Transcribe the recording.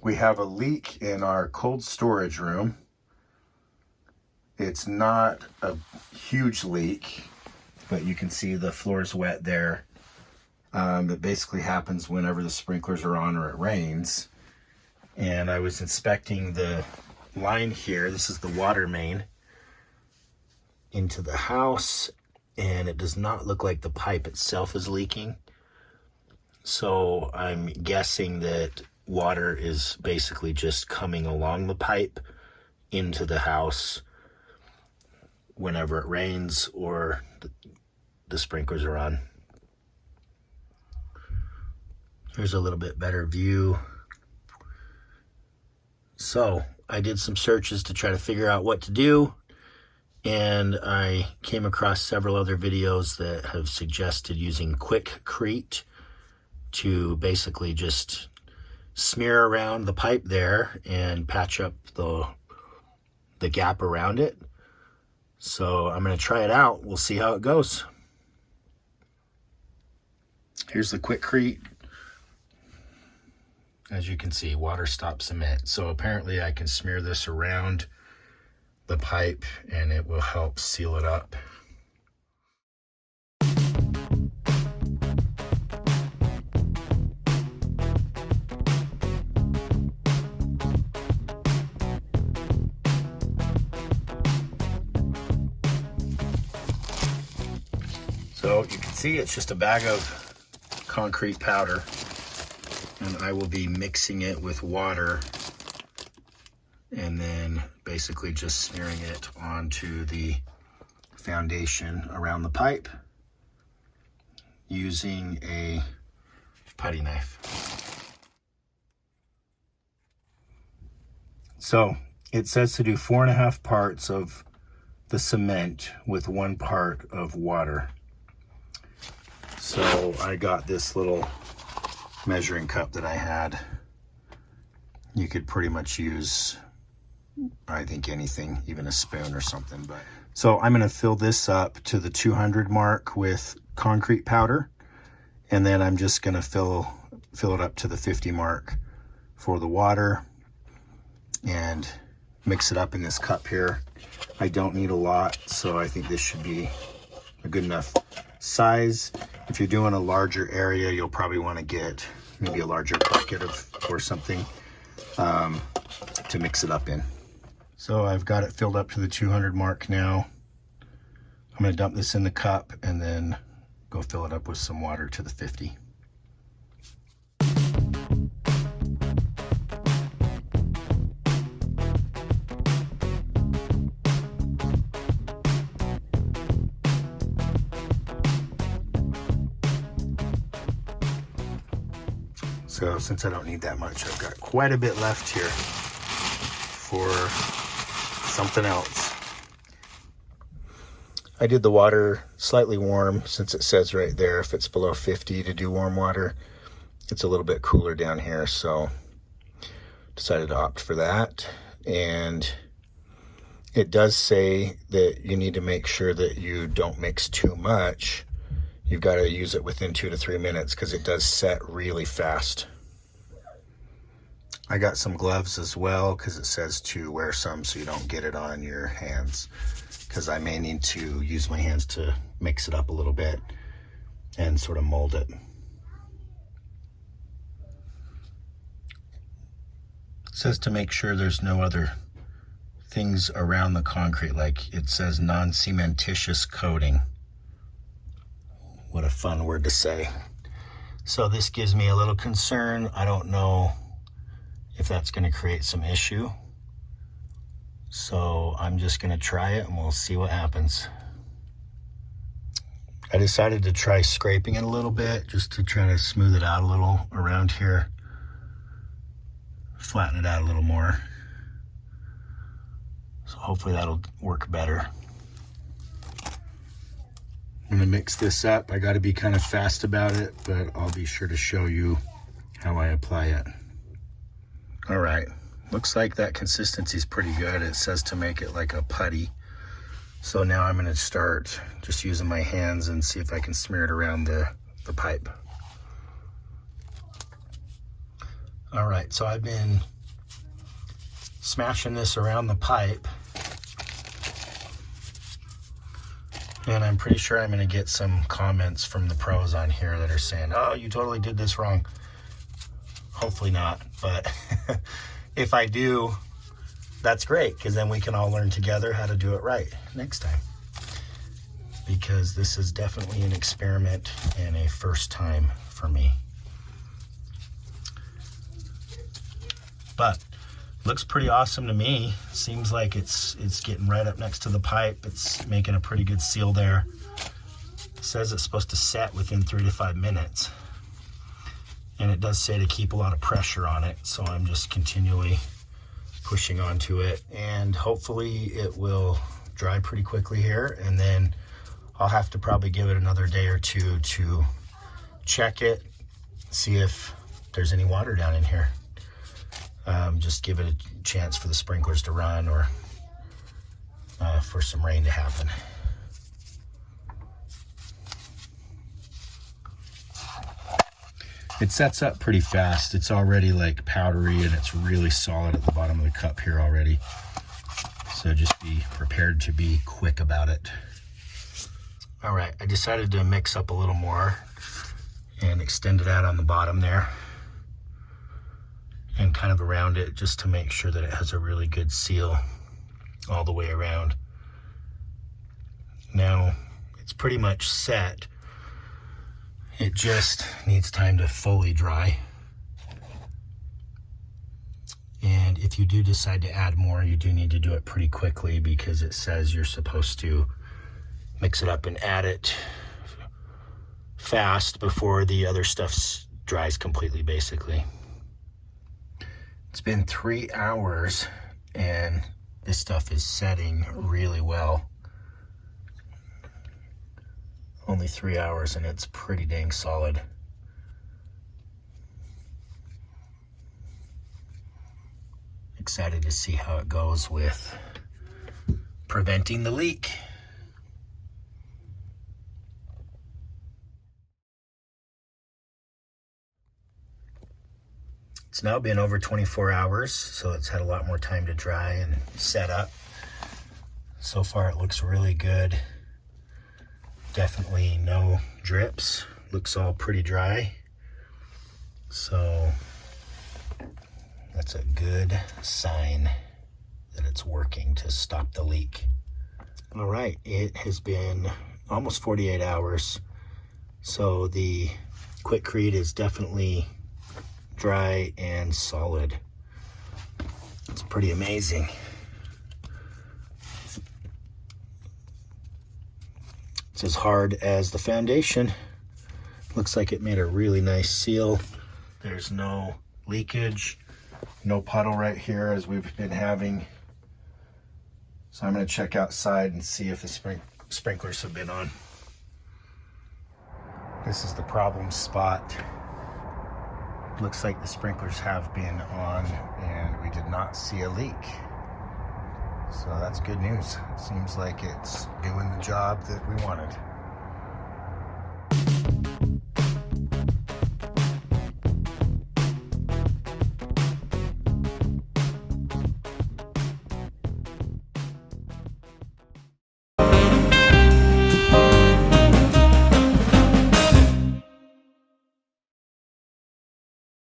We have a leak in our cold storage room. It's not a huge leak, but you can see the floor is wet there. It basically happens whenever the sprinklers are on or it rains. And I was inspecting the line here. This is the water main into the house, and it does not look like the pipe itself is leaking. So I'm guessing that water is basically just coming along the pipe into the house whenever it rains or the sprinklers are on. Here's a little bit better view. So I did some searches to try to figure out what to do, and I came across several other videos that have suggested using Quikrete to basically just smear around the pipe there and patch up the gap around it. So I'm going to try it out. We'll see how it goes. Here's the Quikrete. As you can see, water stop cement. So apparently I can smear this around the pipe and it will help seal it up. So you can see it's just a bag of concrete powder, and I will be mixing it with water and then basically just smearing it onto the foundation around the pipe using a putty knife. So it says to do 4.5 parts of the cement with 1 part of water. So I got this little measuring cup that I had. You could pretty much use, I think, anything, even a spoon or something. But so I'm going to fill this up to the 200 mark with concrete powder, and then I'm just going to fill it up to the 50 mark for the water and mix it up in this cup here. I don't need a lot, so I think this should be a good enough size. If you're doing a larger area, you'll probably want to get maybe a larger bucket or something to mix it up in. So I've got it filled up to the 200 mark now. I'm going to dump this in the cup and then go fill it up with some water to the 50. So since I don't need that much, I've got quite a bit left here for something else. I did the water slightly warm, since it says right there if it's below 50 to do warm water. It's a little bit cooler down here, so decided to opt for that. And it does say that you need to make sure that you don't mix too much. You've got to use it within 2 to 3 minutes because it does set really fast. I got some gloves as well because it says to wear some so you don't get it on your hands, because I may need to use my hands to mix it up a little bit and sort of mold it. It says to make sure there's no other things around the concrete, like it says non-cementitious coating. What a fun word to say. So this gives me a little concern. I don't know if that's going to create some issue. So I'm just going to try it and we'll see what happens. I decided to try scraping it a little bit just to try to smooth it out a little around here. Flatten it out a little more. So hopefully that'll work better. I'm gonna mix this up. I gotta be kind of fast about it, but I'll be sure to show you how I apply it. All right, looks like that consistency is pretty good. It says to make it like a putty. So now I'm gonna start just using my hands and see if I can smear it around the pipe. All right, so I've been smashing this around the pipe. And I'm pretty sure I'm going to get some comments from the pros on here that are saying, oh, you totally did this wrong. Hopefully not, but if I do, that's great, because then we can all learn together how to do it right next time. Because this is definitely an experiment and a first time for me. But looks pretty awesome to me. Seems like it's getting right up next to the pipe. It's making a pretty good seal there. It says it's supposed to set within 3 to 5 minutes. And it does say to keep a lot of pressure on it. So I'm just continually pushing onto it. And hopefully it will dry pretty quickly here. And then I'll have to probably give it another day or two to check it, see if there's any water down in here. Just give it a chance for the sprinklers to run, or for some rain to happen. It sets up pretty fast. It's already like powdery, and it's really solid at the bottom of the cup here already. So just be prepared to be quick about it. All right, I decided to mix up a little more and extend it out on the bottom there and kind of around it, just to make sure that it has a really good seal all the way around. Now, it's pretty much set. It just needs time to fully dry. And if you do decide to add more, you do need to do it pretty quickly, because it says you're supposed to mix it up and add it fast before the other stuff dries completely, basically. It's been 3 hours and this stuff is setting really well. Only 3 hours and it's pretty dang solid. Excited to see how it goes with preventing the leak. It's now been over 24 hours, so it's had a lot more time to dry and set up. So far it looks really good. Definitely no drips. Looks all pretty dry. So that's a good sign that it's working to stop the leak. All right, it has been almost 48 hours. So the Quikrete is definitely dry and solid. It's pretty amazing. It's as hard as the foundation. Looks like it made a really nice seal. There's no leakage, no puddle right here as we've been having. So I'm going to check outside and see if the sprinklers have been on. This is the problem spot. Looks like the sprinklers have been on and we did not see a leak. So that's good news. It seems like it's doing the job that we wanted.